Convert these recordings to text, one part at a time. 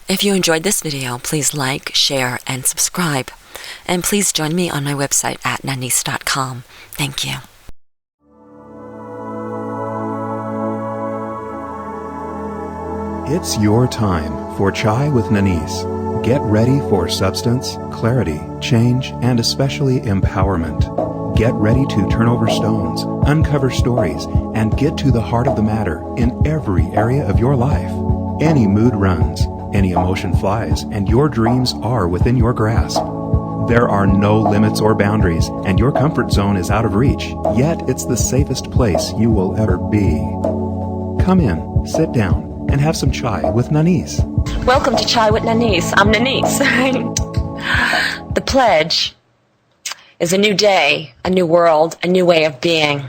If you enjoyed this video, please like, share, and subscribe. And please join me on my website at nanice.com. Thank you. It's your time for Chai with Nanice. Get ready for substance, clarity, change, and especially empowerment. Get ready to turn over stones, uncover stories, and get to the heart of the matter in every area of your life. Any mood runs, any emotion flies, and your dreams are within your grasp. There are no limits or boundaries, and your comfort zone is out of reach, yet it's the safest place you will ever be. Come in, sit down, and have some chai with Nanice. Welcome to Chai with Nanice. I'm Nanice. The pledge is a new day, a new world, a new way of being.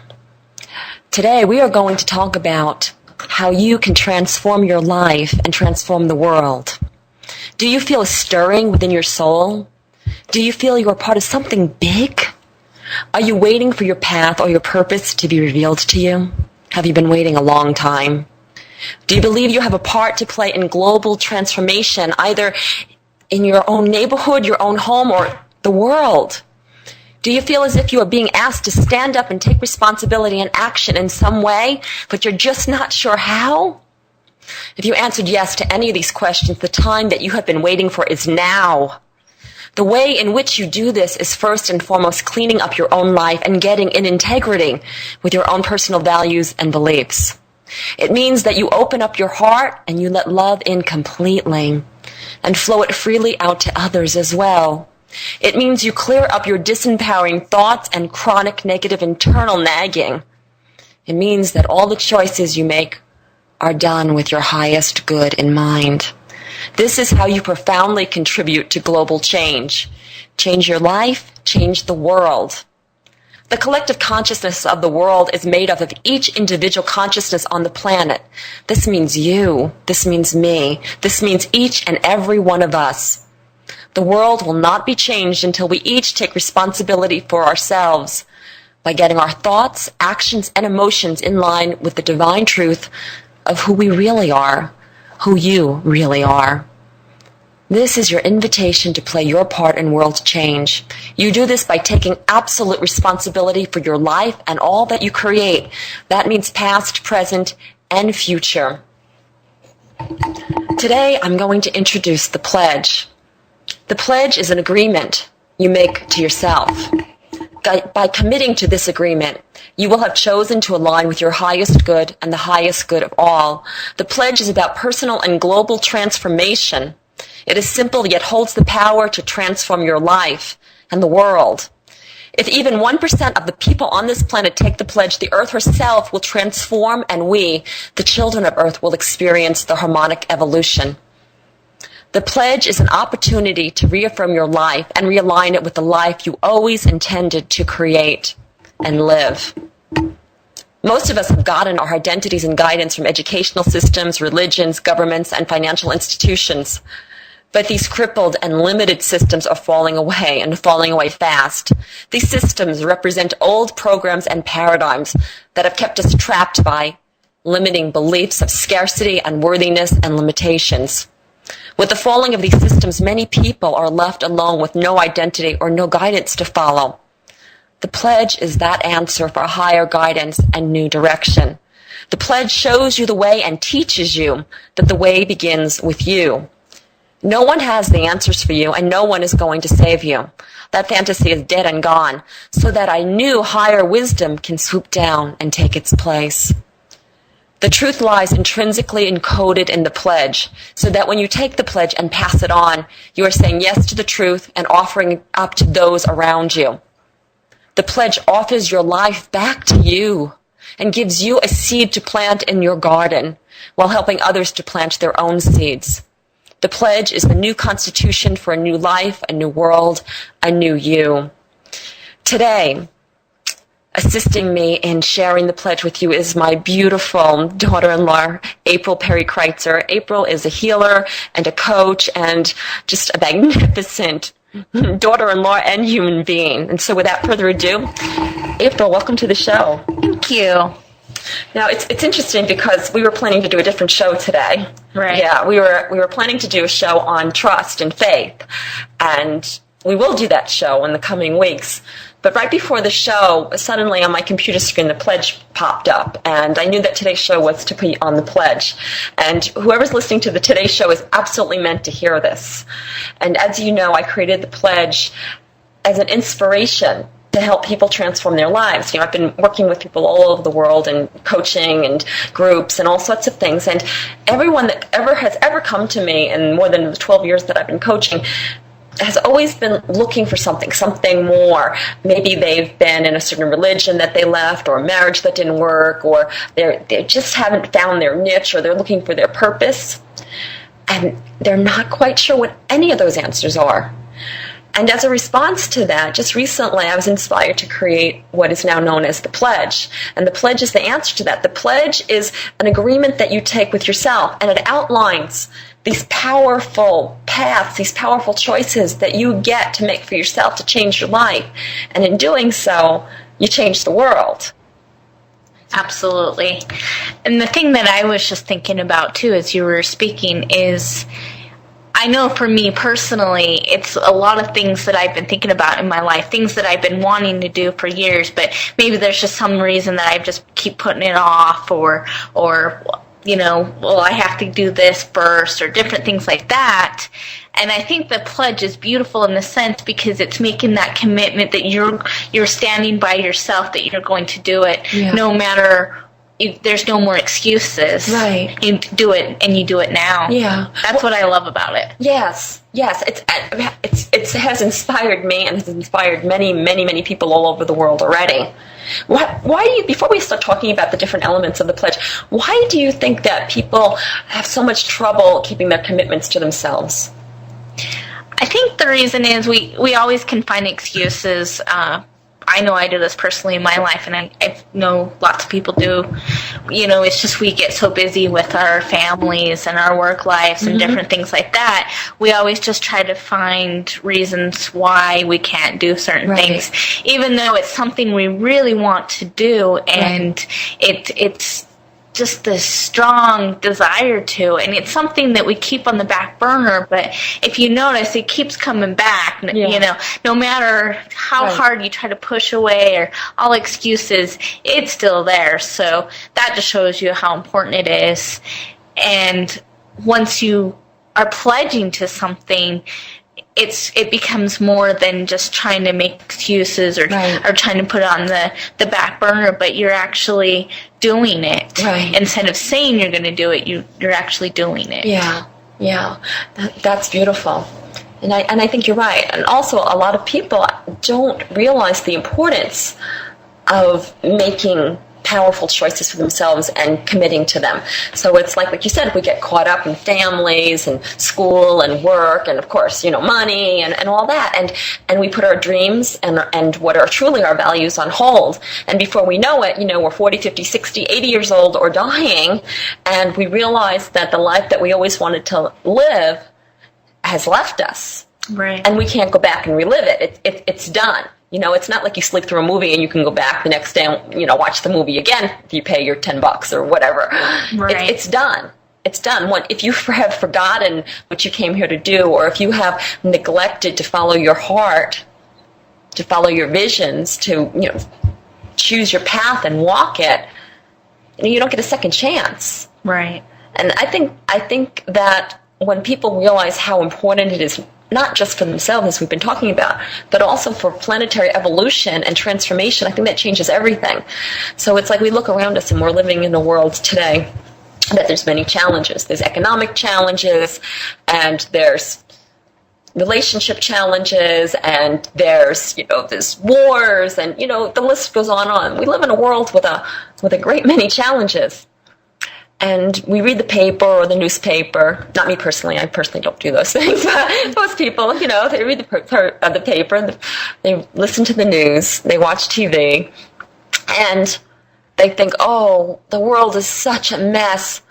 Today we are going to talk about how you can transform your life and transform the world. Do you feel a stirring within your soul? Do you feel you are part of something big? Are you waiting for your path or your purpose to be revealed to you? Have you been waiting a long time? Do you believe you have a part to play in global transformation, either in your own neighborhood, your own home, or the world? Do you feel as if you are being asked to stand up and take responsibility and action in some way, but you're just not sure how? If you answered yes to any of these questions, the time that you have been waiting for is now. The way in which you do this is first and foremost cleaning up your own life and getting in integrity with your own personal values and beliefs. It means that you open up your heart and you let love in completely and flow it freely out to others as well. It means you clear up your disempowering thoughts and chronic negative internal nagging. It means that all the choices you make are done with your highest good in mind. This is how you profoundly contribute to global change. Change your life, change the world. The collective consciousness of the world is made up of each individual consciousness on the planet. This means you. This means me. This means each and every one of us. The world will not be changed until we each take responsibility for ourselves by getting our thoughts, actions, and emotions in line with the divine truth of who we really are, who you really are. This is your invitation to play your part in world change. You do this by taking absolute responsibility for your life and all that you create. That means past, present, and future. Today, I'm going to introduce the pledge. The pledge is an agreement you make to yourself. By committing to this agreement, you will have chosen to align with your highest good and the highest good of all. The pledge is about personal and global transformation. It is simple, yet holds the power to transform your life and the world. If even 1% of the people on this planet take the pledge, the earth herself will transform, and we, the children of earth, will experience the harmonic evolution. The pledge is an opportunity to reaffirm your life and realign it with the life you always intended to create and live. Most of us have gotten our identities and guidance from educational systems, religions, governments, and financial institutions. But these crippled and limited systems are falling away, and falling away fast. These systems represent old programs and paradigms that have kept us trapped by limiting beliefs of scarcity, unworthiness, and limitations. With the falling of these systems, many people are left alone with no identity or no guidance to follow. The pledge is that answer for higher guidance and new direction. The pledge shows you the way and teaches you that the way begins with you. No one has the answers for you, and no one is going to save you. That fantasy is dead and gone, so that a new higher wisdom can swoop down and take its place. The truth lies intrinsically encoded in the pledge, so that when you take the pledge and pass it on, you are saying yes to the truth and offering it up to those around you. The pledge offers your life back to you and gives you a seed to plant in your garden while helping others to plant their own seeds. The pledge is the new constitution for a new life, a new world, a new you. Today, assisting me in sharing the pledge with you is my beautiful daughter-in-law, April Perry Kreitzer. April is a healer and a coach and just a magnificent daughter-in-law and human being. And so without further ado, April, welcome to the show. Thank you. Now, it's interesting because we were planning to do a different show today. Right. Yeah, we were planning to do a show on trust and faith, and we will do that show in the coming weeks. But right before the show, suddenly on my computer screen, the pledge popped up, and I knew that today's show was to be on the pledge. And whoever's listening to the today's show is absolutely meant to hear this. And as you know, I created the pledge as an inspiration to help people transform their lives. I've been working with people all over the world and coaching and groups and all sorts of things. And everyone that has ever come to me in more than the 12 years that I've been coaching has always been looking for something more. Maybe they've been in a certain religion that they left, or a marriage that didn't work, or they just haven't found their niche, or they're looking for their purpose. And they're not quite sure what any of those answers are. And as a response to that, just recently I was inspired to create what is now known as the pledge. And the pledge is the answer to that. The pledge is an agreement that you take with yourself, and it outlines these powerful paths, these powerful choices that you get to make for yourself to change your life. And in doing so, you change the world. Absolutely. And the thing that I was just thinking about, too, as you were speaking is, I know for me personally, it's a lot of things that I've been thinking about in my life, things that I've been wanting to do for years, but maybe there's just some reason that I just keep putting it off, or well, I have to do this first, or different things like that. And I think the pledge is beautiful in the sense because it's making that commitment that you're standing by yourself, that you're going to do it, no matter. There's no more excuses. Right. You do it, and you do it now. Yeah. That's what I love about it. Yes. It has inspired me, and has inspired many, many, many people all over the world already. Why do you, before we start talking about the different elements of the pledge, why do you think that people have so much trouble keeping their commitments to themselves? I think the reason is we always can find excuses. I know I do this personally in my life, and I know lots of people do. It's just we get so busy with our families and our work lives and different things like that. We always just try to find reasons why we can't do certain things, even though it's something we really want to do, and it's just this strong desire to, and it's something that we keep on the back burner, but if you notice, it keeps coming back, no matter how hard you try to push away or all excuses, it's still there. So that just shows you how important it is. And once you are pledging to something, it becomes more than just trying to make excuses or trying to put it on the back burner, but you're actually doing it. Right. Instead of saying you're going to do it, you're actually doing it. Yeah. That's beautiful. And I think you're right. And also, a lot of people don't realize the importance of making powerful choices for themselves and committing to them. So it's like you said, we get caught up in families and school and work and, of course, money and all that. And we put our dreams and what are truly our values on hold. And before we know it, we're 40, 50, 60, 80 years old or dying, and we realize that the life that we always wanted to live has left us. Right. And we can't go back and relive it. It's done. It's not like you sleep through a movie and you can go back the next day and, watch the movie again if you pay your $10 or whatever. Right. It's done. It's done. If you have forgotten what you came here to do, or if you have neglected to follow your heart, to follow your visions, to, choose your path and walk it, you don't get a second chance. Right. And I think that when people realize how important it is, not just for themselves, as we've been talking about, but also for planetary evolution and transformation, I think that changes everything. So it's like we look around us and we're living in a world today that there's many challenges. There's economic challenges, and there's relationship challenges, and there's wars, and the list goes on. We live in a world with a great many challenges. And we read the paper or the newspaper. Not me personally. I personally don't do those things. But most people, they read the paper, and they listen to the news, they watch TV, and they think, oh, the world is such a mess.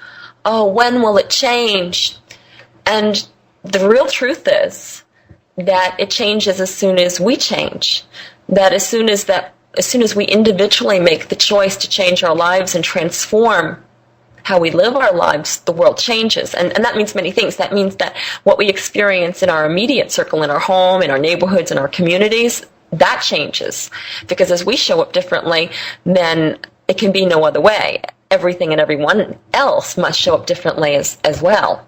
Oh, when will it change? And the real truth is that it changes as soon as we change. That as soon as as soon as we individually make the choice to change our lives and transform how we live our lives, the world changes. And that means many things. That means that what we experience in our immediate circle, in our home, in our neighborhoods, in our communities, that changes. Because as we show up differently, then it can be no other way. Everything and everyone else must show up differently as well.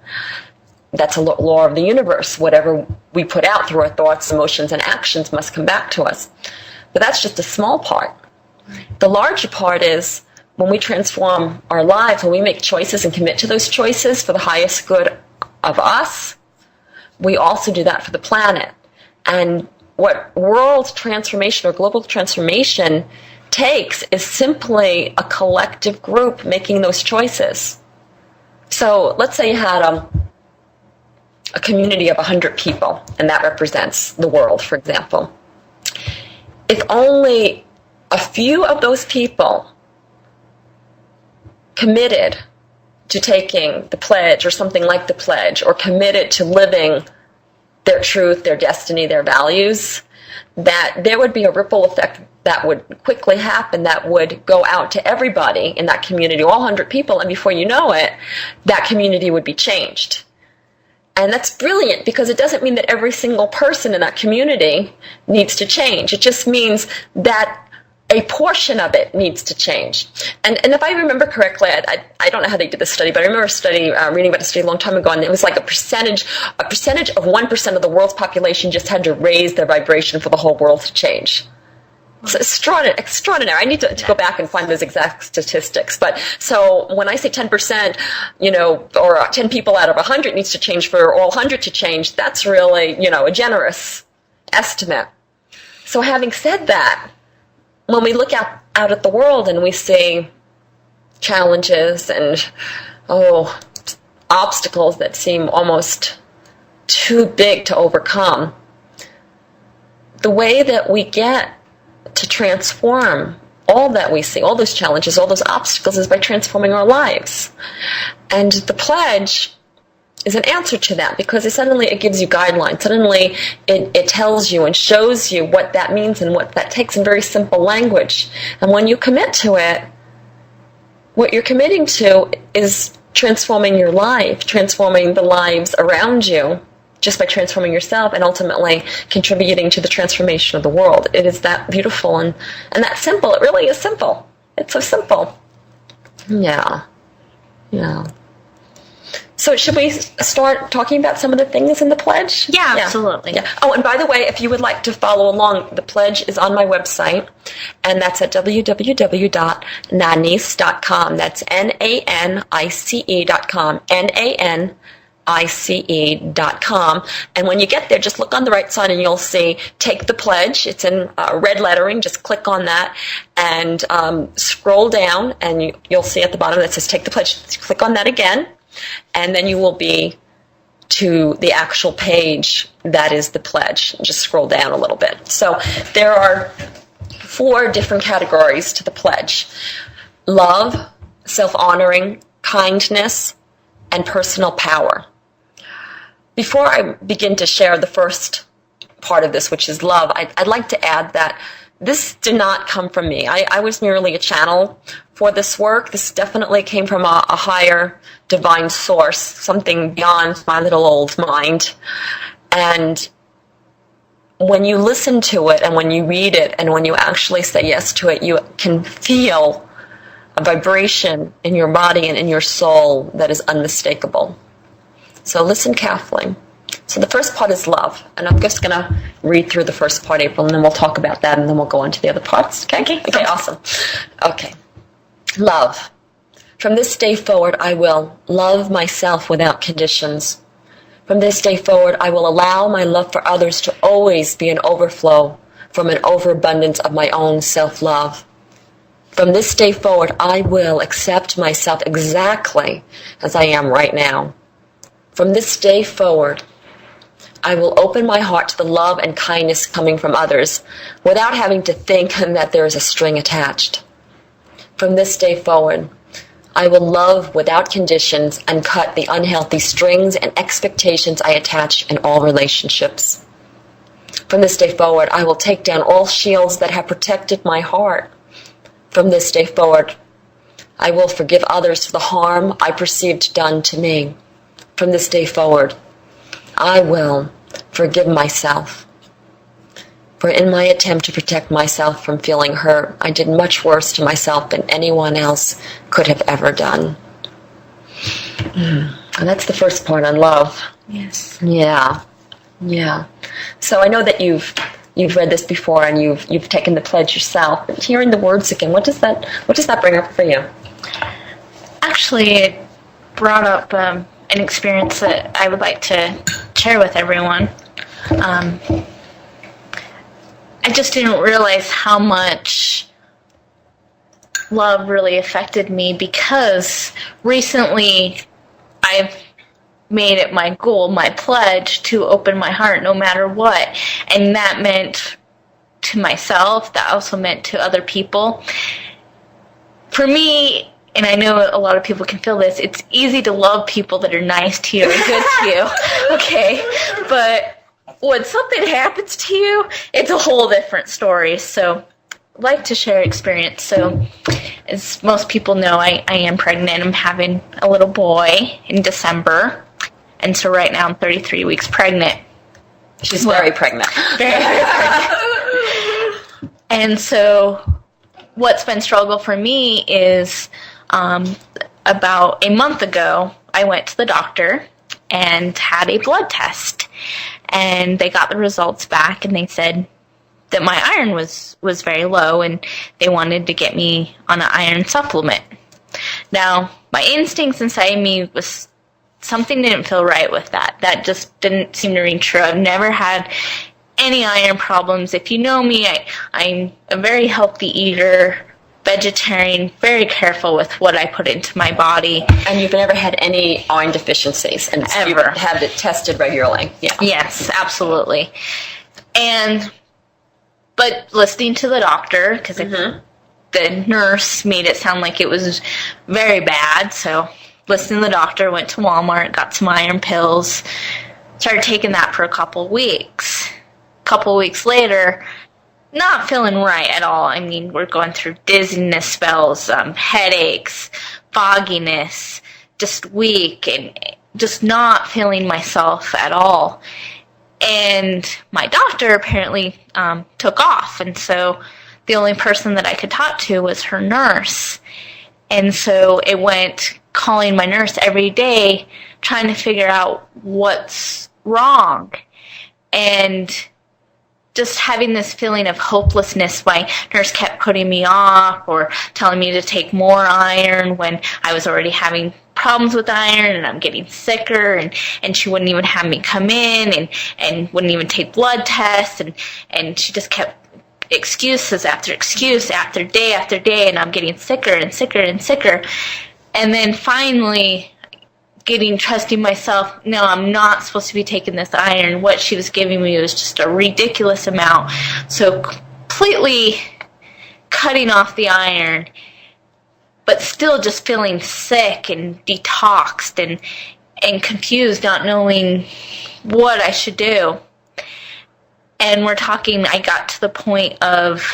That's a law of the universe. Whatever we put out through our thoughts, emotions, and actions must come back to us. But that's just a small part. The larger part is when we transform our lives, when we make choices and commit to those choices for the highest good of us, we also do that for the planet. And what world transformation or global transformation takes is simply a collective group making those choices. So let's say you had a community of 100 people, and that represents the world, for example. If only a few of those people committed to taking the pledge or something like the pledge, or committed to living their truth, their destiny, their values, that there would be a ripple effect that would quickly happen that would go out to everybody in that community, all 100 people, and before you know it, that community would be changed. And that's brilliant, because it doesn't mean that every single person in that community needs to change. It just means that a portion of it needs to change. And if I remember correctly, I don't know how they did this study, but I remember reading about a study a long time ago, and it was like a percentage of 1% of the world's population just had to raise their vibration for the whole world to change. It's extraordinary. I need to go back and find those exact statistics. But so when I say 10%, or 10 people out of 100 needs to change for all 100 to change, that's really, a generous estimate. So having said that, when we look out at the world and we see challenges and, obstacles that seem almost too big to overcome, the way that we get to transform all that we see, all those challenges, all those obstacles, is by transforming our lives. And the pledge is an answer to that, because suddenly it gives you guidelines. Suddenly it tells you and shows you what that means and what that takes in very simple language. And when you commit to it, what you're committing to is transforming your life, transforming the lives around you, just by transforming yourself and ultimately contributing to the transformation of the world. It is that beautiful and that simple. It really is simple. It's so simple. Yeah. So should we start talking about some of the things in the pledge? Yeah, absolutely. Yeah. Oh, and by the way, if you would like to follow along, the pledge is on my website, and that's at www.nanice.com. That's NANICE.com. NANICE.com. And when you get there, just look on the right side and you'll see Take the Pledge. It's in red lettering. Just click on that and scroll down, and you'll see at the bottom that says Take the Pledge. Click on that again, and then you will be to the actual page that is the pledge. Just scroll down a little bit. So there are 4 different categories to the pledge: love, self-honoring, kindness, and personal power. Before I begin to share the first part of this, which is love, I'd like to add that this did not come from me. I was merely a channel for this work. This definitely came from a higher divine source, something beyond my little old mind. And when you listen to it and when you read it and when you actually say yes to it, you can feel a vibration in your body and in your soul that is unmistakable. So listen carefully. So the first part is love, and I'm just going to read through the first part, April, and then we'll talk about that, and then we'll go on to the other parts. Okay, awesome. Okay. Love. From this day forward, I will love myself without conditions. From this day forward, I will allow my love for others to always be an overflow from an overabundance of my own self-love. From this day forward, I will accept myself exactly as I am right now. From this day forward, I will open my heart to the love and kindness coming from others without having to think that there is a string attached. From this day forward, I will love without conditions and cut the unhealthy strings and expectations I attach in all relationships. From this day forward, I will take down all shields that have protected my heart. From this day forward, I will forgive others for the harm I perceived done to me. From this day forward, I will forgive myself. For in my attempt to protect myself from feeling hurt, I did much worse to myself than anyone else could have ever done. And that's the first part on love. Yes. Yeah. So I know that you've read this before and you've taken the pledge yourself. But hearing the words again, what does that bring up for you? Actually, it brought up an experience that I would like to share with everyone. I just didn't realize how much love really affected me, because recently I've made it my goal, my pledge, to open my heart no matter what. And that meant to myself, that also meant to other people. For me, and I know a lot of people can feel this, it's easy to love people that are nice to you and good to you, okay? But when something happens to you, it's a whole different story. So I'd like to share experience. So as most people know, I am pregnant. I'm having a little boy in December. And so right now I'm 33 weeks pregnant. She's very pregnant. Very pregnant. And so what's been struggle for me is about a month ago, I went to the doctor and had a blood test. And they got the results back, and they said that my iron was very low, and they wanted to get me on an iron supplement. Now, my instincts inside me was something didn't feel right with that. That just didn't seem to ring true. I've never had any iron problems. If you know me, I'm a very healthy eater, vegetarian, very careful with what I put into my body. And you've never had any iron deficiencies, and Ever. you've had it tested regularly. Yeah. Yes, absolutely. But listening to the doctor, because the nurse made it sound like it was very bad, so listening to the doctor, went to Walmart, got some iron pills, started taking that for a couple weeks. A couple weeks later, not feeling right at all. I mean, we're going through dizziness spells, headaches, fogginess, just weak, and just not feeling myself at all. And my doctor apparently took off, and so the only person that I could talk to was her nurse. And so it went calling my nurse every day, trying to figure out what's wrong. And just having this feeling of hopelessness. My nurse kept putting me off or telling me to take more iron when I was already having problems with iron, and I'm getting sicker, and she wouldn't even have me come in and wouldn't even take blood tests, and she just kept excuses after excuse after day, and I'm getting sicker and sicker and sicker. And then finally trusting myself, no, I'm not supposed to be taking this iron. What she was giving me was just a ridiculous amount. So completely cutting off the iron, but still just feeling sick and detoxed and confused, not knowing what I should do. And we're talking, I got to the point of,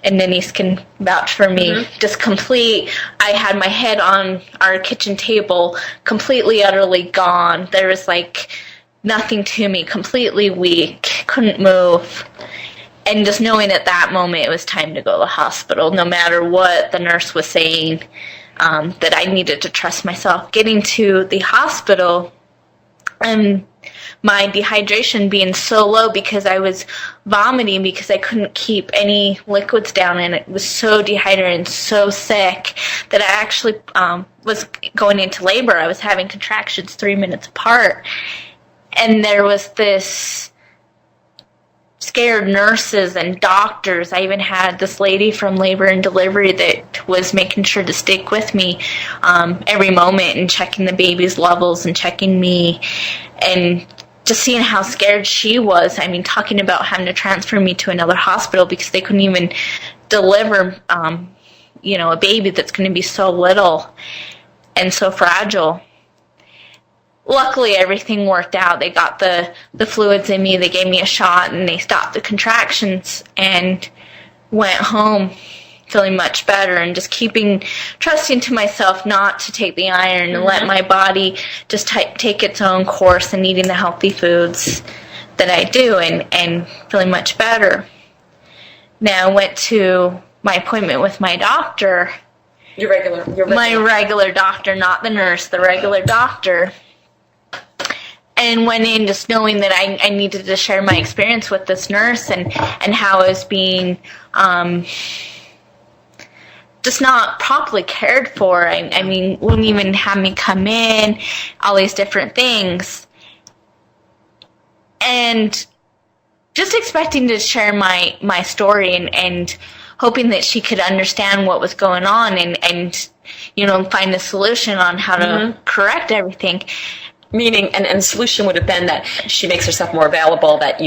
and Nanice can vouch for me, just complete, I had my head on our kitchen table, completely, utterly gone. There was like nothing to me, completely weak, couldn't move. And just knowing at that moment it was time to go to the hospital, no matter what the nurse was saying, that I needed to trust myself. Getting to the hospital, and my dehydration being so low because I was vomiting because I couldn't keep any liquids down, and it was so dehydrated and so sick that I actually was going into labor. I was having contractions 3 minutes apart, and there was this scared nurses and doctors. I even had this lady from labor and delivery that was making sure to stick with me every moment and checking the baby's levels and checking me, and just seeing how scared she was. I mean, talking about having to transfer me to another hospital because they couldn't even deliver, a baby that's going to be so little and so fragile. luckily everything worked out. They got the fluids in me, they gave me a shot, and they stopped the contractions, and went home feeling much better, and just trusting to myself not to take the iron and let my body just take its own course and eating the healthy foods that I do, and feeling much better. Now I went to my appointment with my doctor. Your regular. My regular doctor, not the nurse, the regular doctor. And went in just knowing that I needed to share my experience with this nurse and how I was being just not properly cared for. I mean, wouldn't even have me come in, all these different things. And just expecting to share my story and hoping that she could understand what was going on and find a solution on how to correct everything. Meaning, and the solution would have been that she makes herself more available, that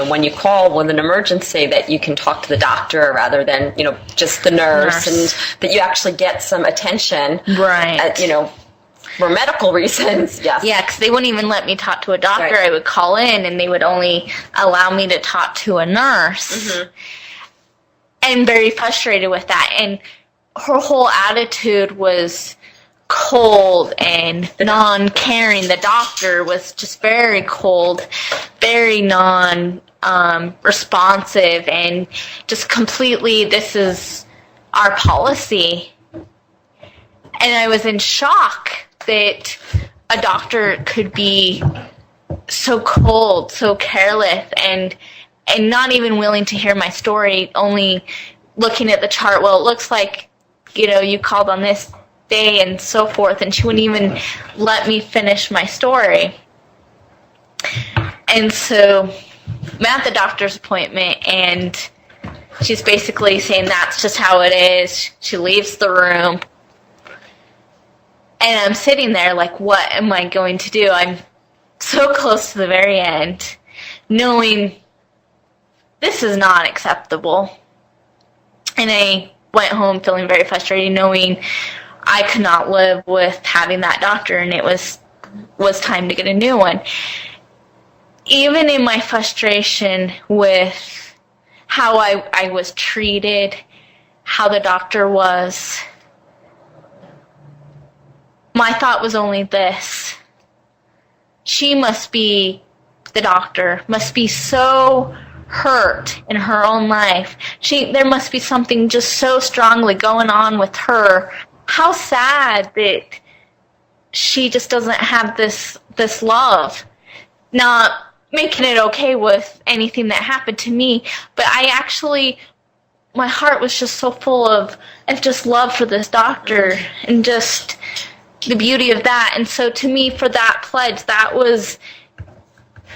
when you call with an emergency, that you can talk to the doctor rather than, just the nurse. And that you actually get some attention. Right. For medical reasons. Yes. Yeah, because they wouldn't even let me talk to a doctor. Right. I would call in, and they would only allow me to talk to a nurse. And very frustrated with that. And her whole attitude was cold and non-caring. The doctor was just very cold, very non-responsive, and just completely, this is our policy. And I was in shock that a doctor could be so cold, so careless, and not even willing to hear my story, only looking at the chart. Well, it looks like, you called on this day and so forth, and she wouldn't even let me finish my story. And so I'm at the doctor's appointment, and she's basically saying that's just how it is. She leaves the room. And I'm sitting there like, what am I going to do? I'm so close to the very end, knowing this is not acceptable. And I went home feeling very frustrated, knowing I could not live with having that doctor, and it was time to get a new one. Even in my frustration with how I was treated, how the doctor was, my thought was only this: she must be, the doctor must be so hurt in her own life. There must be something just so strongly going on with her. How sad that she just doesn't have this love. Not making it okay with anything that happened to me, but my heart was just so full of just love for this doctor and just the beauty of that. And so to me, for that pledge, that was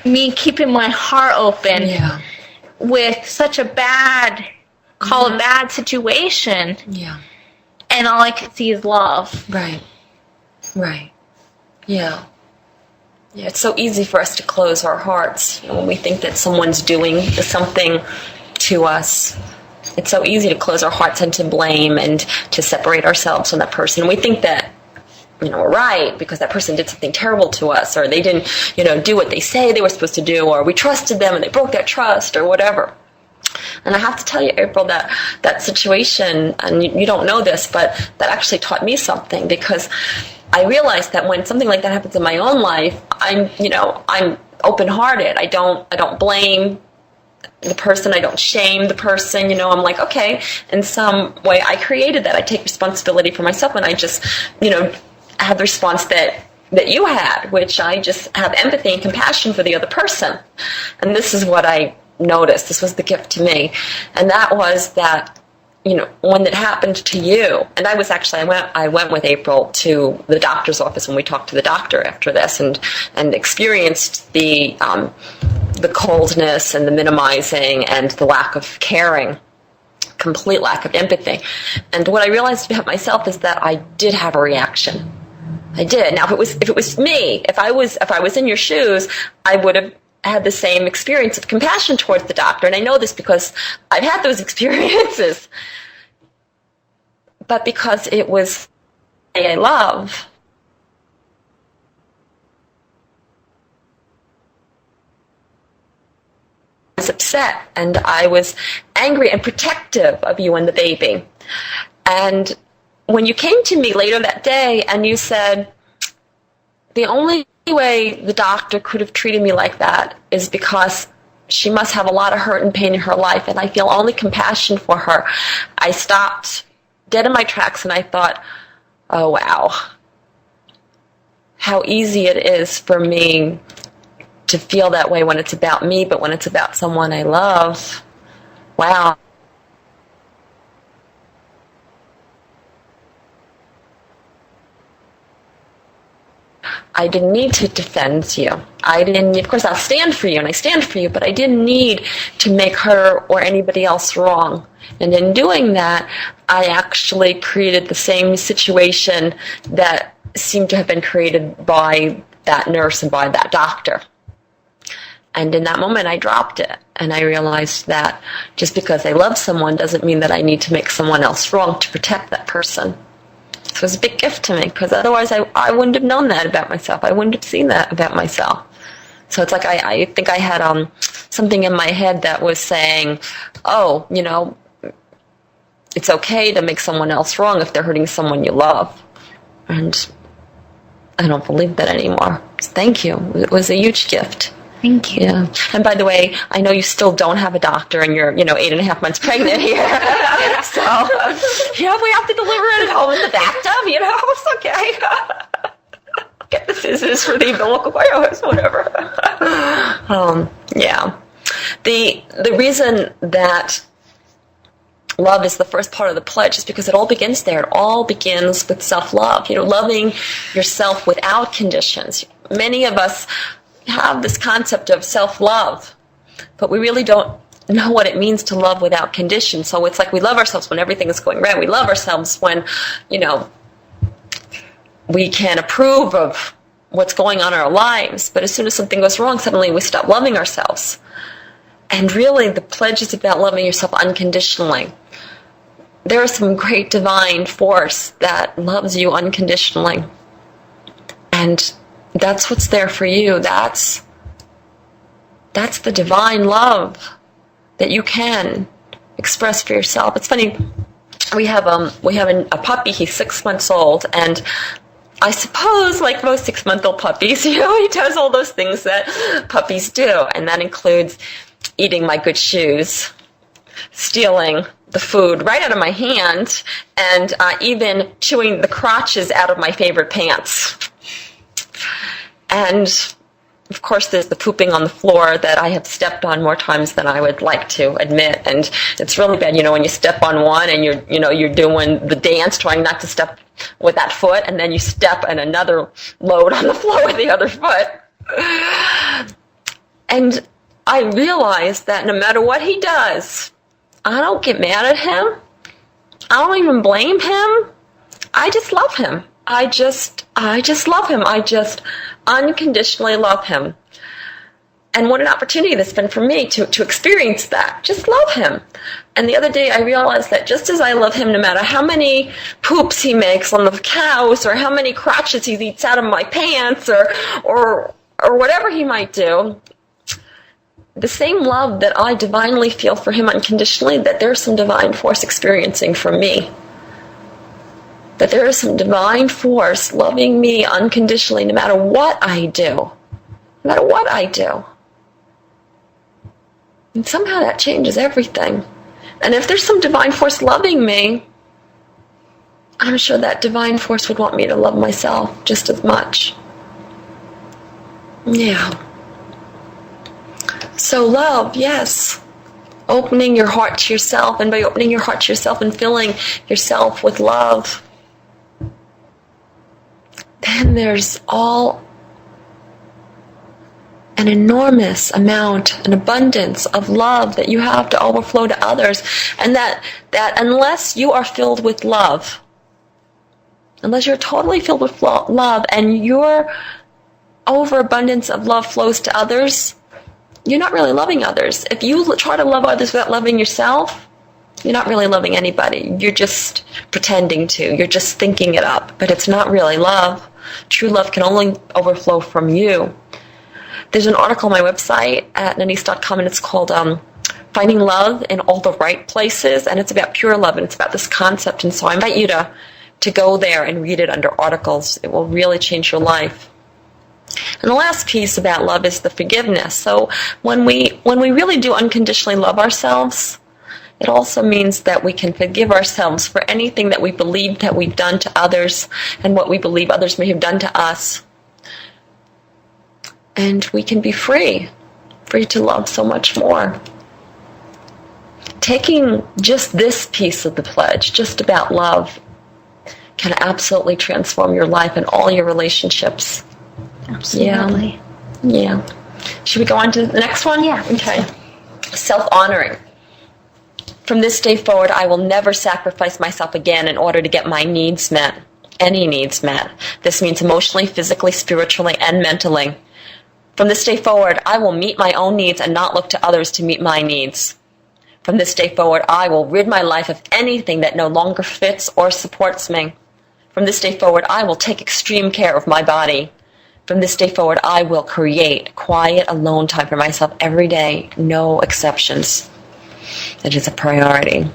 me keeping my heart open with such a bad situation. Yeah. And all I could see is love. Right. Yeah. Yeah, it's so easy for us to close our hearts when we think that someone's doing something to us. It's so easy to close our hearts and to blame and to separate ourselves from that person. And we think that, we're right because that person did something terrible to us, or they didn't, do what they say they were supposed to do, or we trusted them and they broke that trust, or whatever. And I have to tell you, April, that situation, and you don't know this, but that actually taught me something, because I realized that when something like that happens in my own life, I'm open-hearted. I don't blame the person. I don't shame the person. I'm like, okay, in some way I created that. I take responsibility for myself, and I just, have the response that you had, which I just have empathy and compassion for the other person. And this is what I noticed. This was the gift to me. And that was that, when it happened to you, and I went with April to the doctor's office, and we talked to the doctor after this, and experienced the coldness and the minimizing and the lack of caring, complete lack of empathy. And what I realized about myself is that I did have a reaction. I did. Now, if it was me, if I was in your shoes, I would have had the same experience of compassion towards the doctor. And I know this because I've had those experiences. But because it was I love, was upset, and I was angry and protective of you and the baby. And when you came to me later that day and you said, the only way the doctor could have treated me like that is because she must have a lot of hurt and pain in her life, and I feel only compassion for her, I stopped dead in my tracks and I thought, oh wow, how easy it is for me to feel that way when it's about me, but when it's about someone I love, wow. I didn't need to defend you. I didn't, of course I'll stand for you and I stand for you, but I didn't need to make her or anybody else wrong. And in doing that, I actually created the same situation that seemed to have been created by that nurse and by that doctor. And in that moment, I dropped it. And I realized that just because I love someone doesn't mean that I need to make someone else wrong to protect that person. So it was a big gift to me, because otherwise I wouldn't have known that about myself. I wouldn't have seen that about myself. So it's like I think I had something in my head that was saying, oh, you know, it's okay to make someone else wrong if they're hurting someone you love. And I don't believe that anymore. So thank you. It was a huge gift. Thank you. Yeah. And by the way, I know you still don't have a doctor and you're, 8.5 months pregnant here. So, if we have to deliver it at home in the bathtub, it's okay. Get the scissors for the umbilical cord, whatever. Yeah. The reason that love is the first part of the pledge is because it all begins there. It all begins with self-love. Loving yourself without conditions. Many of us have this concept of self-love, but we really don't know what it means to love without conditions. So it's like we love ourselves when everything is going right. We love ourselves when, we can approve of what's going on in our lives. But as soon as something goes wrong, suddenly we stop loving ourselves. And really, the pledge is about loving yourself unconditionally. There is some great divine force that loves you unconditionally. And that's what's there for you. That's the divine love that you can express for yourself. It's funny, we have a puppy. He's 6 months old, and I suppose, like most 6-month-old puppies, he does all those things that puppies do, and that includes eating my good shoes, stealing the food right out of my hand, and even chewing the crotches out of my favorite pants. And, of course, there's the pooping on the floor that I have stepped on more times than I would like to admit. And it's really bad, when you step on one and you're doing the dance, trying not to step with that foot, and then you step on another load on the floor with the other foot. And I realized that no matter what he does, I don't get mad at him. I don't even blame him. I just love him. I just love him. I just unconditionally love him. And what an opportunity that's been for me to experience that. Just love him. And the other day I realized that just as I love him, no matter how many poops he makes on the couch, or how many crotches he eats out of my pants, or whatever he might do, the same love that I divinely feel for him unconditionally, that there's some divine force experiencing from me. That there is some divine force loving me unconditionally no matter what I do. No matter what I do. And somehow that changes everything. And if there's some divine force loving me, I'm sure that divine force would want me to love myself just as much. Yeah. So love, yes. Opening your heart to yourself, and by opening your heart to yourself and filling yourself with love, then there's all an enormous amount, an abundance of love that you have to overflow to others. And that unless you are filled with love, unless you're totally filled with love and your overabundance of love flows to others, you're not really loving others. If you try to love others without loving yourself, you're not really loving anybody. You're just pretending to. You're just thinking it up. But it's not really love. True love can only overflow from you. there's an article on my website at nanice.com, and it's called Finding Love in All the Right Places, and it's about pure love, and it's about this concept. And so I invite you to go there and read it under articles. It will really change your life. And the last piece about love is the forgiveness. So when we really do unconditionally love ourselves, it also means that we can forgive ourselves for anything that we believe that we've done to others and what we believe others may have done to us. And we can be free to love so much more. Taking just this piece of the pledge, just about love, can absolutely transform your life and all your relationships. Absolutely. Yeah. Should we go on to the next one? Yeah. Okay. Self-honoring. From this day forward, I will never sacrifice myself again in order to get my needs met. Any needs met. This means emotionally, physically, spiritually, and mentally. From this day forward, I will meet my own needs and not look to others to meet my needs. From this day forward, I will rid my life of anything that no longer fits or supports me. From this day forward, I will take extreme care of my body. From this day forward, I will create quiet, alone time for myself every day, no exceptions. It is a priority.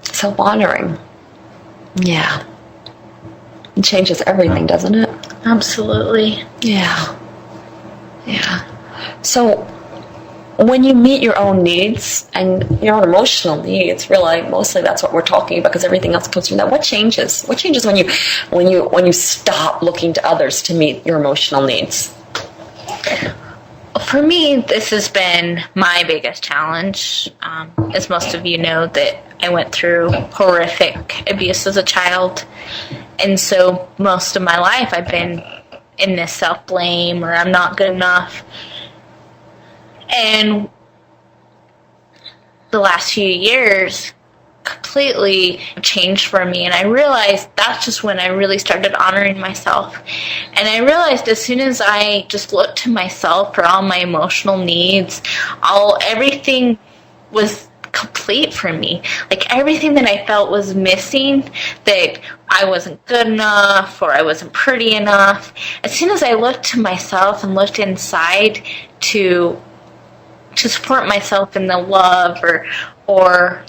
Self-honoring. Yeah. It changes everything, doesn't it? Absolutely. Yeah. Yeah. So when you meet your own needs and your own emotional needs, really, mostly that's what we're talking about, because everything else comes from that. What changes? What changes when you stop looking to others to meet your emotional needs? For me, this has been my biggest challenge. As most of you know, that I went through horrific abuse as a child. And so most of my life I've been in this self-blame, or I'm not good enough. And the last few years completely changed for me, and I realized that's just when I really started honoring myself. And I realized as soon as I just looked to myself for all my emotional needs, everything was complete for me. Like everything that I felt was missing, that I wasn't good enough or I wasn't pretty enough, as soon as I looked to myself and looked inside to support myself in the love or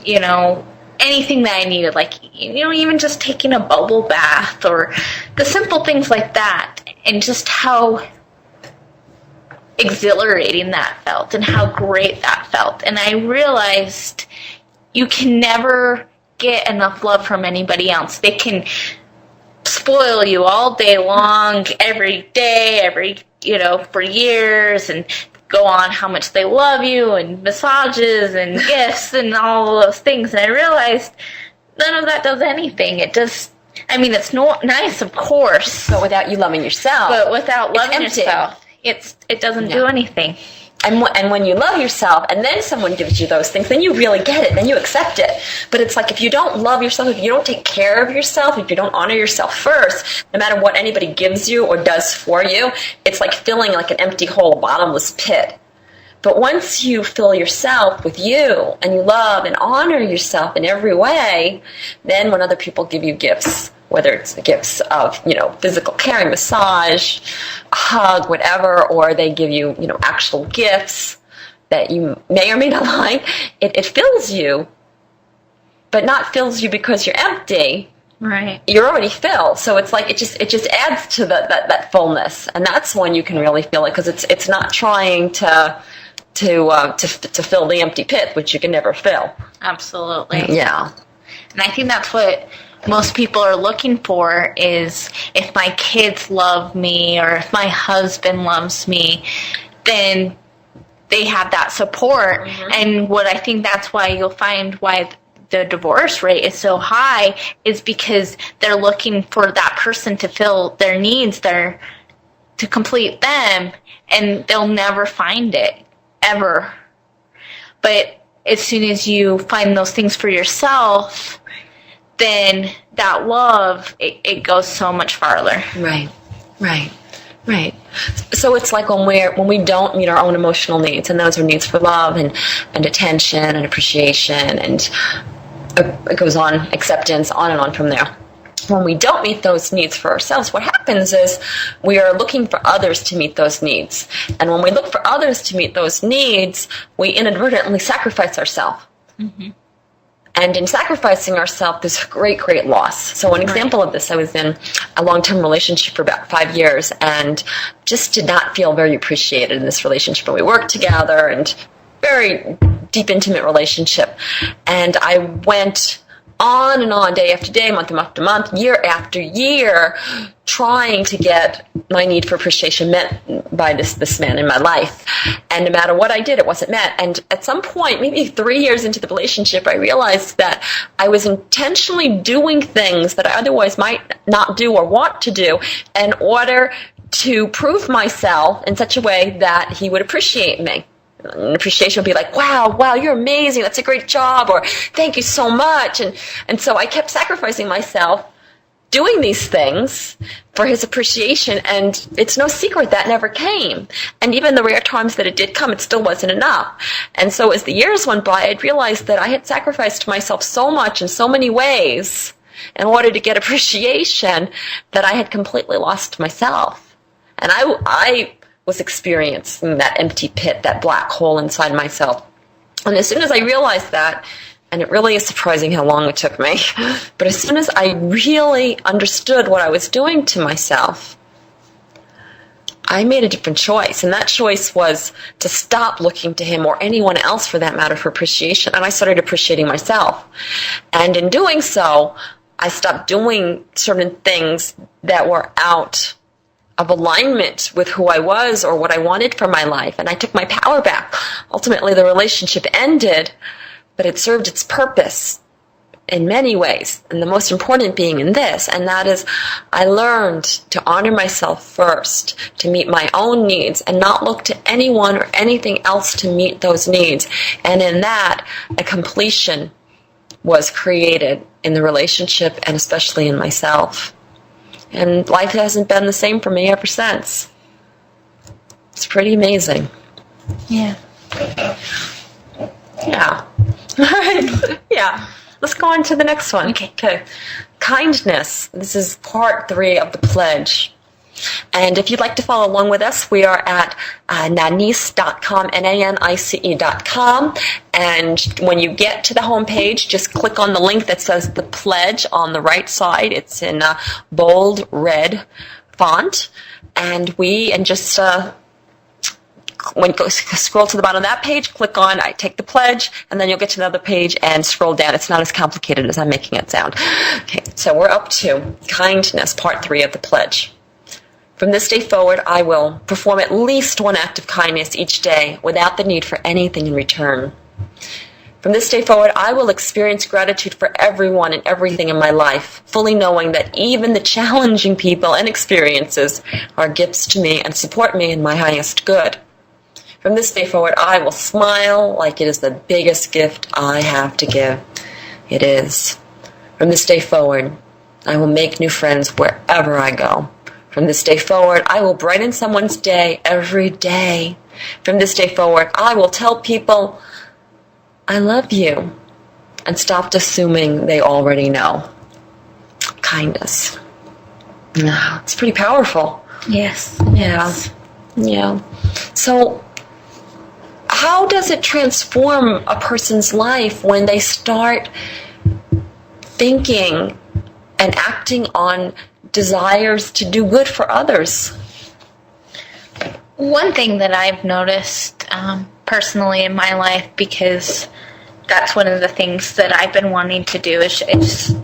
anything that I needed, like, even just taking a bubble bath or the simple things like that, and just how exhilarating that felt and how great that felt. And I realized you can never get enough love from anybody else. They can spoil you all day long, every day, for years, and go on how much they love you and massages and gifts and all those things. And I realized none of that does anything. It's not nice, of course. But without you loving yourself. But without loving yourself, it doesn't do anything. And when you love yourself and then someone gives you those things, then you really get it, then you accept it. But it's like if you don't love yourself, if you don't take care of yourself, if you don't honor yourself first, no matter what anybody gives you or does for you, it's like filling like an empty hole, a bottomless pit. But once you fill yourself with you and you love and honor yourself in every way, then when other people give you gifts, whether it's the gifts of, physical care, massage, a hug, whatever, or they give you, actual gifts that you may or may not like, it fills you, but not fills you because you're empty. Right. You're already filled. So it's like it just adds to that fullness, and that's when you can really feel it, because it's not trying to fill the empty pit, which you can never fill. Absolutely. Yeah. And I think that's what most people are looking for, is if my kids love me or if my husband loves me, then they have that support. Mm-hmm. And what I think that's why you'll find why the divorce rate is so high is because they're looking for that person to fill their needs, to complete them, and they'll never find it, ever. But as soon as you find those things for yourself, then that love, it goes so much farther. Right. So it's like when we don't meet our own emotional needs, and those are needs for love and attention and appreciation, and it goes on, acceptance, on and on from there. when we don't meet those needs for ourselves, what happens is we are looking for others to meet those needs. And when we look for others to meet those needs, we inadvertently sacrifice ourselves. Mm-hmm. And in sacrificing ourselves, there's great, great loss. So an example of this, I was in a long-term relationship for about 5 years and just did not feel very appreciated in this relationship. And we worked together and very deep, intimate relationship. And I went on and on, day after day, month after month, year after year, trying to get my need for appreciation met by this man in my life. And no matter what I did, it wasn't met. And at some point, maybe 3 years into the relationship, I realized that I was intentionally doing things that I otherwise might not do or want to do in order to prove myself in such a way that he would appreciate me. And appreciation would be like, wow, you're amazing, that's a great job, or thank you so much. And so I kept sacrificing myself doing these things for his appreciation, and it's no secret that never came. And even the rare times that it did come, it still wasn't enough. And so as the years went by, I'd realized that I had sacrificed myself so much in so many ways in order to get appreciation that I had completely lost myself. And I was experiencing that empty pit, that black hole inside myself. And as soon as I realized that, and it really is surprising how long it took me, but as soon as I really understood what I was doing to myself, I made a different choice. And that choice was to stop looking to him, or anyone else for that matter, for appreciation. And I started appreciating myself. And in doing so, I stopped doing certain things that were out of alignment with who I was or what I wanted for my life. And I took my power back. Ultimately, the relationship ended, but it served its purpose in many ways. And the most important being in this, and that is I learned to honor myself first, to meet my own needs, and not look to anyone or anything else to meet those needs. And in that, a completion was created in the relationship and especially in myself. And life hasn't been the same for me ever since. It's pretty amazing. Yeah. Yeah. All right. Yeah. Let's go on to the next one. Okay. Kindness. This is part 3 of the pledge. And if you'd like to follow along with us, we are at nanice.com, Nanice.com. And when you get to the home page, just click on the link that says the pledge on the right side. It's in bold red font. And just when you scroll to the bottom of that page, click on I take the pledge, and then you'll get to another page and scroll down. It's not as complicated as I'm making it sound. Okay, so we're up to kindness, part 3 of the pledge. From this day forward, I will perform at least one act of kindness each day without the need for anything in return. From this day forward, I will experience gratitude for everyone and everything in my life, fully knowing that even the challenging people and experiences are gifts to me and support me in my highest good. From this day forward, I will smile like it is the biggest gift I have to give. It is. From this day forward, I will make new friends wherever I go. From this day forward, I will brighten someone's day every day. From this day forward, I will tell people, I love you, and stop assuming they already know. Kindness. It's pretty powerful. Yes. Yeah. So, how does it transform a person's life when they start thinking and acting on desires to do good for others? One thing that I've noticed personally in my life, because that's one of the things that I've been wanting to do, is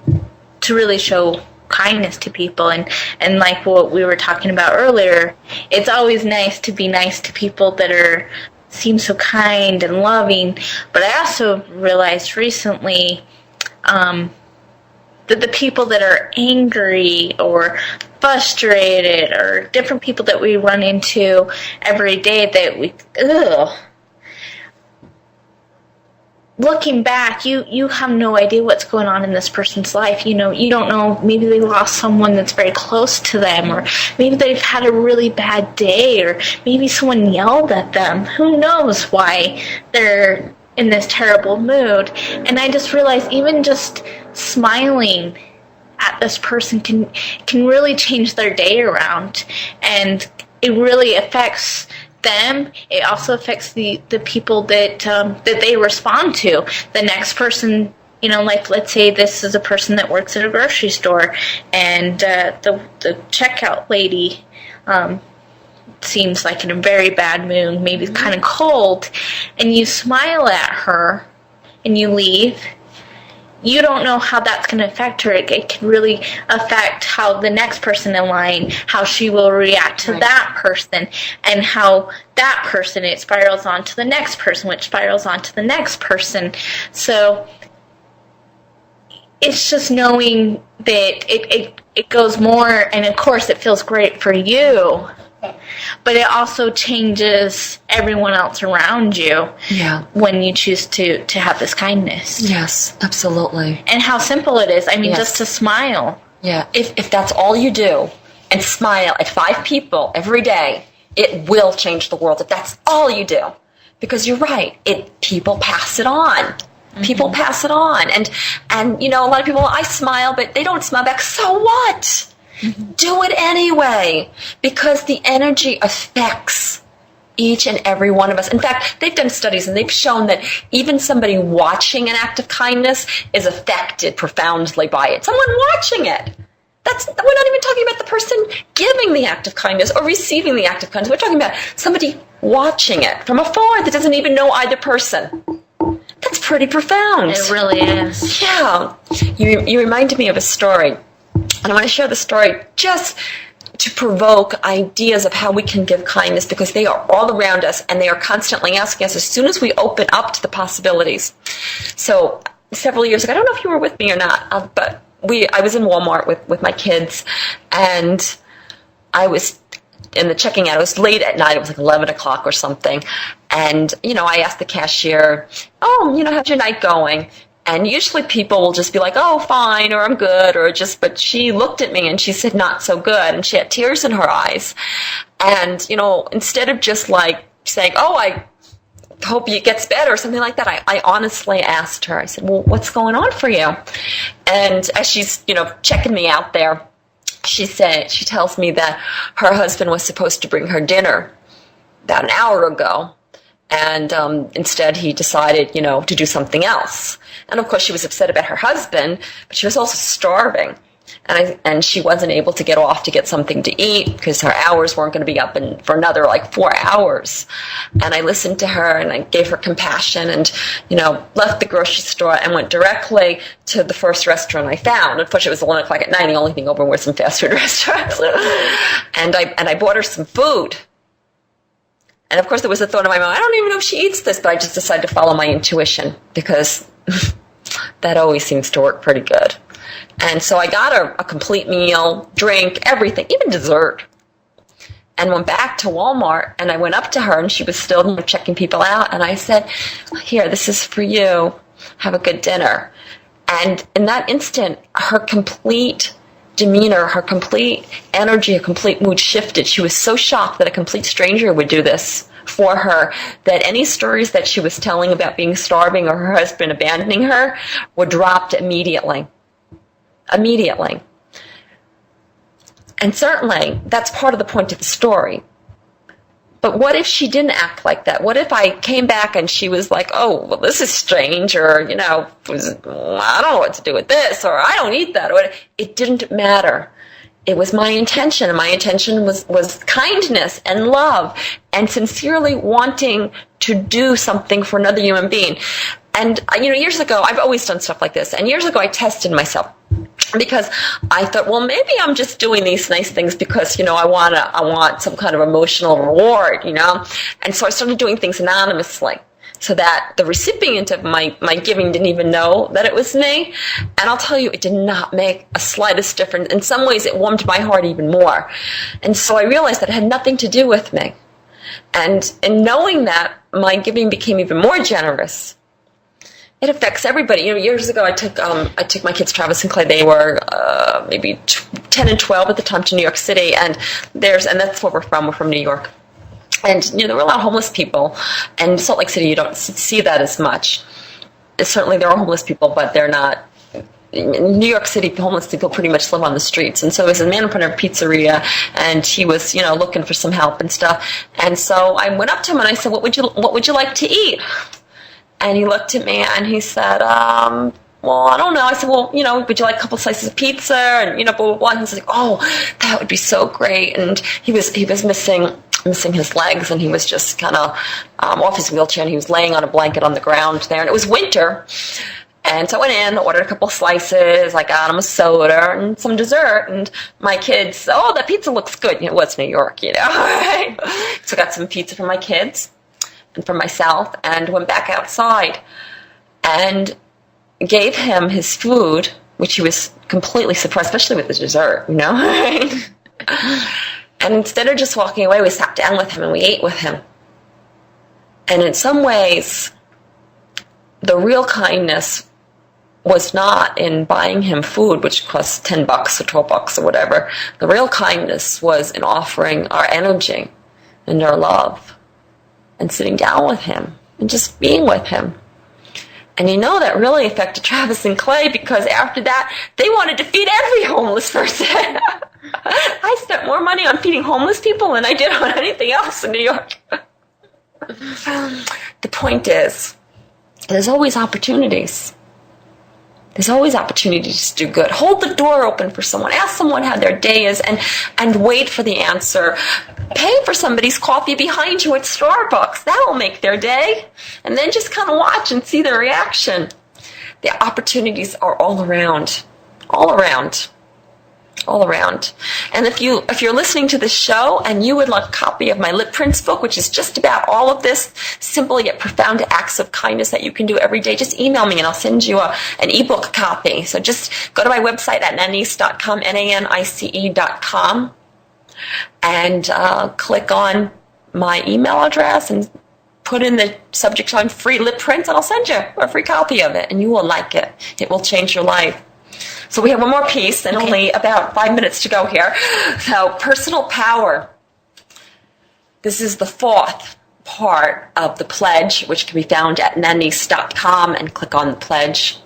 to really show kindness to people. And like what we were talking about earlier, it's always nice to be nice to people that seem so kind and loving. But I also realized recently that the people that are angry or frustrated, or different people that we run into every day that looking back, you have no idea what's going on in this person's life. You don't know, maybe they lost someone that's very close to them, or maybe they've had a really bad day, or maybe someone yelled at them. Who knows why they're in this terrible mood. And I just realized even just smiling at this person can really change their day around, and it really affects them. It also affects the people that they respond to. The next person, like let's say this is a person that works at a grocery store, and the checkout lady seems like in a very bad mood, maybe kind of cold, and you smile at her and you leave. You don't know how that's going to affect her. It can really affect how the next person in line, how she will react to that person, and how that person, it spirals on to the next person, which spirals on to the next person. So it's just knowing that it goes more, and of course it feels great for you, but it also changes everyone else around you when you choose to have this kindness. Yes, absolutely. And how simple it is. I mean, just to smile. Yeah, if that's all you do, and smile at 5 people every day, it will change the world if that's all you do. Because you're right, people pass it on. People pass it on. And a lot of people, I smile, but they don't smile back. So what? Do it anyway, because the energy affects each and every one of us. In fact, they've done studies and they've shown that even somebody watching an act of kindness is affected profoundly by it. Someone watching it. We're not even talking about the person giving the act of kindness or receiving the act of kindness. We're talking about somebody watching it from afar that doesn't even know either person. That's pretty profound. It really is. Yeah. You reminded me of a story. And I want to share the story just to provoke ideas of how we can give kindness, because they are all around us and they are constantly asking us as soon as we open up to the possibilities. So several years ago, I don't know if you were with me or not, but I was in Walmart with my kids, and I was in the checking out. It was late at night. It was like 11 o'clock or something. And, I asked the cashier, how's your night going? And usually people will just be like, oh, fine, or I'm good, but she looked at me and she said, not so good. And she had tears in her eyes. And, instead of just like saying, oh, I hope it gets better or something like that, I honestly asked her, I said, well, what's going on for you? And as she's, checking me out there, she tells me that her husband was supposed to bring her dinner about an hour ago. And instead he decided, to do something else. And of course she was upset about her husband, but she was also starving. And she wasn't able to get off to get something to eat because her hours weren't going to be up for another 4 hours. And I listened to her and I gave her compassion and, left the grocery store and went directly to the first restaurant I found. Unfortunately, it was 11 o'clock at night. The only thing open were some fast food restaurants. And I bought her some food. And of course, there was a thought in my mind, I don't even know if she eats this, but I just decided to follow my intuition because that always seems to work pretty good. And so I got her a complete meal, drink, everything, even dessert. And went back to Walmart, and I went up to her, and she was still checking people out. And I said, here, this is for you. Have a good dinner. And in that instant, her complete demeanor, her complete energy, her complete mood shifted. She was so shocked that a complete stranger would do this for her, that any stories that she was telling about being starving or her husband abandoning her were dropped immediately. Immediately. And certainly, that's part of the point of the story. But what if she didn't act like that? What if I came back and she was like, oh, well, this is strange, or, I don't know what to do with this, or I don't eat that. Or it didn't matter. It was my intention, and my intention was kindness and love and sincerely wanting to do something for another human being. And, years ago, I've always done stuff like this, and years ago I tested myself. Because I thought, well, maybe I'm just doing these nice things because, I want some kind of emotional reward, And so I started doing things anonymously so that the recipient of my giving didn't even know that it was me. And I'll tell you, it did not make a slightest difference. In some ways, it warmed my heart even more. And so I realized that it had nothing to do with me. And in knowing that, my giving became even more generous. It affects everybody. Years ago, I took my kids, Travis and Clay. They were maybe 10 and 12 at the time, to New York City, and that's where we're from. We're from New York, and there were a lot of homeless people. And Salt Lake City, you don't see that as much. Certainly, there are homeless people, but they're not in New York City, homeless people pretty much live on the streets. And so there's a man in front of a pizzeria, and he was, looking for some help and stuff. And so I went up to him and I said, what would you like to eat? And he looked at me and he said, well, I don't know. I said, well, would you like a couple slices of pizza? And, blah, blah, blah. And he's like, oh, that would be so great. And he was missing his legs, and he was just kind of off his wheelchair, and he was laying on a blanket on the ground there. And it was winter. And so I went in, ordered a couple slices. I got him a soda and some dessert. And my kids, oh, that pizza looks good. It was New York, right? So I got some pizza for my kids and for myself, and went back outside and gave him his food, which he was completely surprised, especially with the dessert, right? And instead of just walking away, we sat down with him and we ate with him. And in some ways, the real kindness was not in buying him food, which costs $10 or $12 or whatever. The real kindness was in offering our energy and our love and sitting down with him and just being with him. And that really affected Travis and Clay, because after that, they wanted to feed every homeless person. I spent more money on feeding homeless people than I did on anything else in New York. The point is, there's always opportunities. There's always opportunities to do good. Hold the door open for someone. Ask someone how their day is and wait for the answer. Pay for somebody's coffee behind you at Starbucks. That will make their day. And then just kind of watch and see their reaction. The opportunities are all around. All around. All around. And if you're listening to this show and you would like a copy of my Lip Prints book, which is just about all of this simple yet profound acts of kindness that you can do every day, just email me and I'll send you an ebook copy. So just go to my website at nanice.com, nanice.com, and click on my email address and put in the subject line free lip prints, and I'll send you a free copy of it, and you will like it. It will change your life. So we have one more piece, and only about 5 minutes to go here. So personal power. This is the fourth part of the pledge, which can be found at nanice.com, and click on the pledge.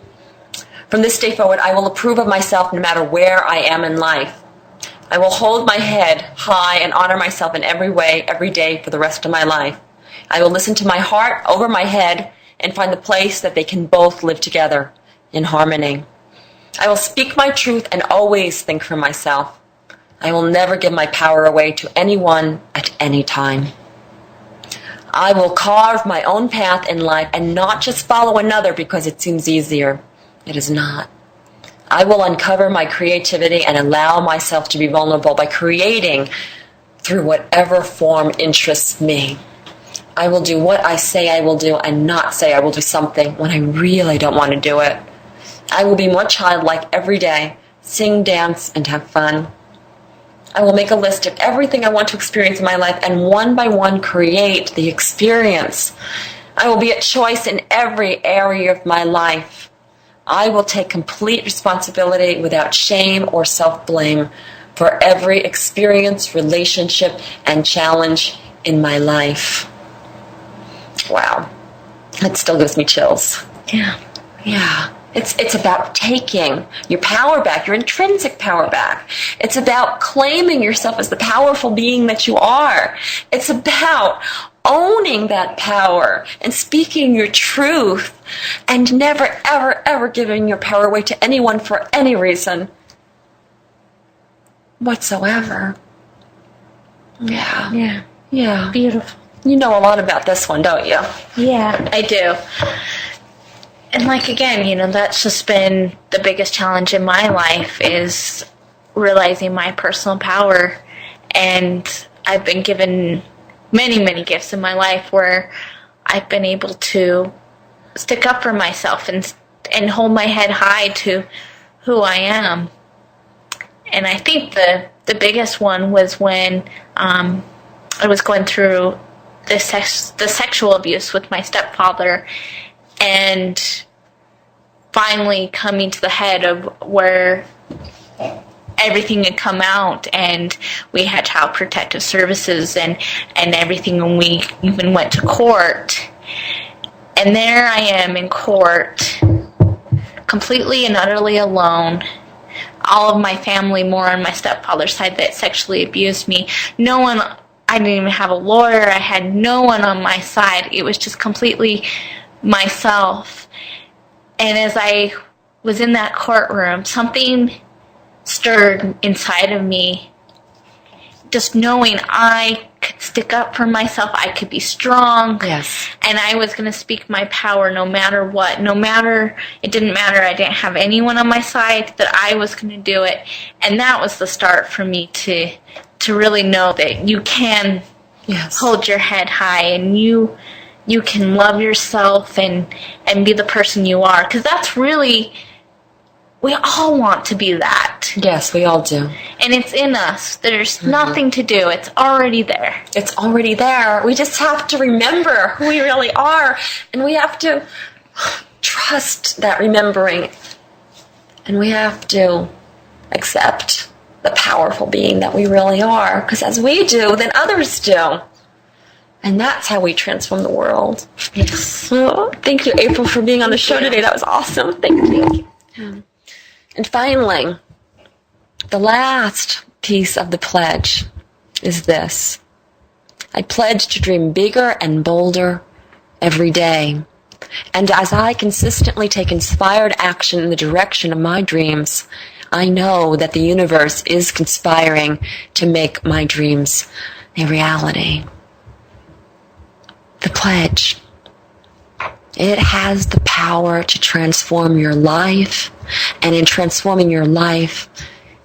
From this day forward, I will approve of myself no matter where I am in life. I will hold my head high and honor myself in every way, every day for the rest of my life. I will listen to my heart over my head and find the place that they can both live together in harmony. I will speak my truth and always think for myself. I will never give my power away to anyone at any time. I will carve my own path in life and not just follow another because it seems easier. It is not. I will uncover my creativity and allow myself to be vulnerable by creating through whatever form interests me. I will do what I say I will do and not say I will do something when I really don't want to do it. I will be more childlike every day, sing, dance, and have fun. I will make a list of everything I want to experience in my life and one by one create the experience. I will be at choice in every area of my life. I will take complete responsibility without shame or self-blame for every experience, relationship, and challenge in my life. Wow. That still gives me chills. Yeah. Yeah. It's about taking your power back, your intrinsic power back. It's about claiming yourself as the powerful being that you are. It's about owning that power and speaking your truth and never, ever, ever giving your power away to anyone for any reason whatsoever. Yeah. Yeah. Yeah. Beautiful. You know a lot about this one, don't you? Yeah, I do. And again, that's just been the biggest challenge in my life, is realizing my personal power. And I've been given many, many gifts in my life where I've been able to stick up for myself and hold my head high to who I am. And I think the biggest one was when I was going through the sexual abuse with my stepfather, and finally coming to the head of where everything had come out, and we had child protective services and everything, and we even went to court. And there I am in court completely and utterly alone. All of my family, more on my stepfather's side, that sexually abused me. No one, I didn't even have a lawyer. I had no one on my side. It was just completely myself. And as I was in that courtroom, something stirred inside of me. Just knowing I could stick up for myself, I could be strong. Yes. And I was going to speak my power no matter what. No matter, it didn't matter, I didn't have anyone on my side, that I was going to do it. And that was the start for me to really know that you can hold your head high, and you can love yourself and be the person you are. Because that's really, we all want to be that. Yes, we all do. And it's in us. There's nothing to do. It's already there. It's already there. We just have to remember who we really are. And we have to trust that remembering. And we have to accept the powerful being that we really are. Because as we do, then others do. And that's how we transform the world. Yes. Oh, thank you, April, for being on the show today. That was awesome. Thank you. Yeah. And finally, the last piece of the pledge is this. I pledge to dream bigger and bolder every day. And as I consistently take inspired action in the direction of my dreams, I know that the universe is conspiring to make my dreams a reality. The pledge. It has the power to transform your life, and in transforming your life,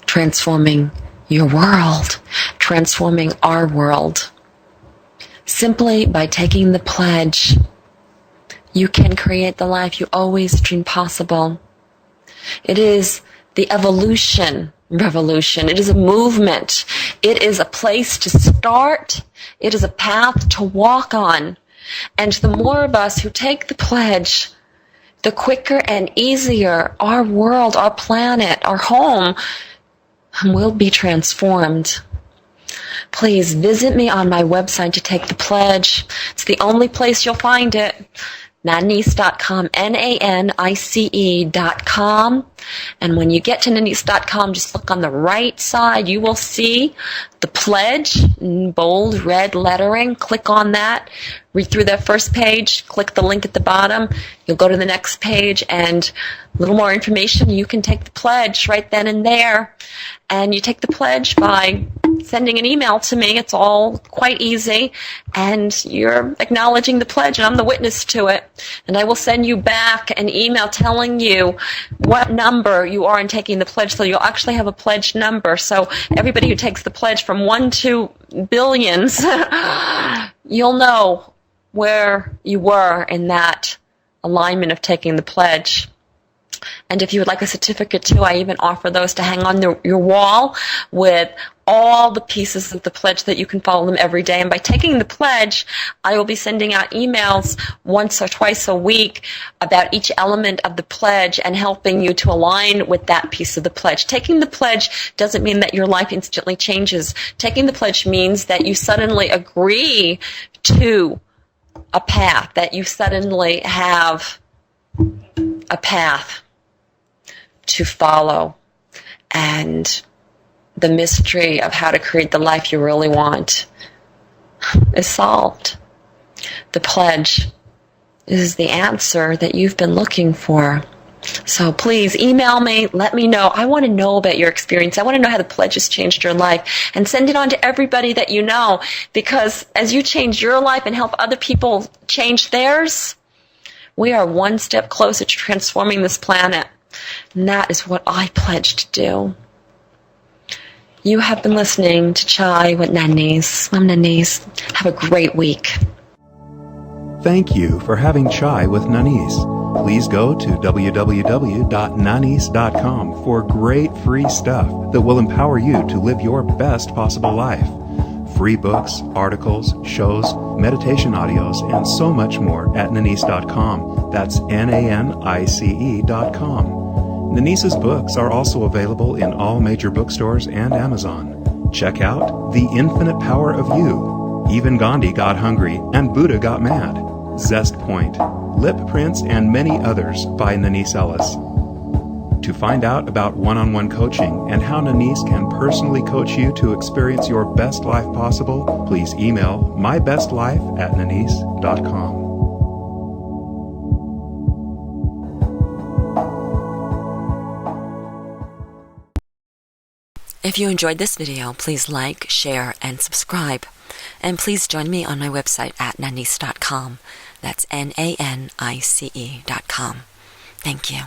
transforming your world, transforming our world. Simply by taking the pledge, you can create the life you always dreamed possible. It is the revolution. It is a movement. It is a place to start. It is a path to walk on. And the more of us who take the pledge, the quicker and easier our world, our planet, our home will be transformed. Please visit me on my website to take the pledge. It's the only place you'll find it. Nanice.com, Nanice.com. And when you get to Nanice.com, just look on the right side. You will see the pledge in bold red lettering. Click on that. Read through that first page. Click the link at the bottom. You'll go to the next page, and a little more information. You can take the pledge right then and there. And you take the pledge by sending an email to me. It's all quite easy. And you're acknowledging the pledge, and I'm the witness to it. And I will send you back an email telling you what number you are in taking the pledge. So you'll actually have a pledge number. So everybody who takes the pledge from 1 to billions, you'll know where you were in that alignment of taking the pledge. And if you would like a certificate too, I even offer those to hang on your wall with all the pieces of the pledge that you can follow them every day. And by taking the pledge, I will be sending out emails once or twice a week about each element of the pledge and helping you to align with that piece of the pledge. Taking the pledge doesn't mean that your life instantly changes. Taking the pledge means that you suddenly agree to a path, that you suddenly have a path to follow, and the mystery of how to create the life you really want is solved. The pledge is the answer that you've been looking for. So please email me, let me know. I want to know about your experience. I want to know how the pledge has changed your life, and send it on to everybody that you know, because as you change your life and help other people change theirs, we are one step closer to transforming this planet. And that is what I pledge to do. You have been listening to Chai with Nanice. I'm Nanice. Have a great week. Thank you for having Chai with Nanice. Please go to www.nanice.com for great free stuff that will empower you to live your best possible life. Free books, articles, shows, meditation audios, and so much more at Nanice.com. That's Nanice.com. Nanice's books are also available in all major bookstores and Amazon. Check out The Infinite Power of You, Even Gandhi Got Hungry and Buddha Got Mad, Zest Point, Lip Prints, and many others by Nanice Ellis. To find out about one-on-one coaching and how Nanice can personally coach you to experience your best life possible, please email mybestlife@nanice.com. If you enjoyed this video, please like, share, and subscribe. And please join me on my website at nanice.com. That's Nanice.com. Thank you.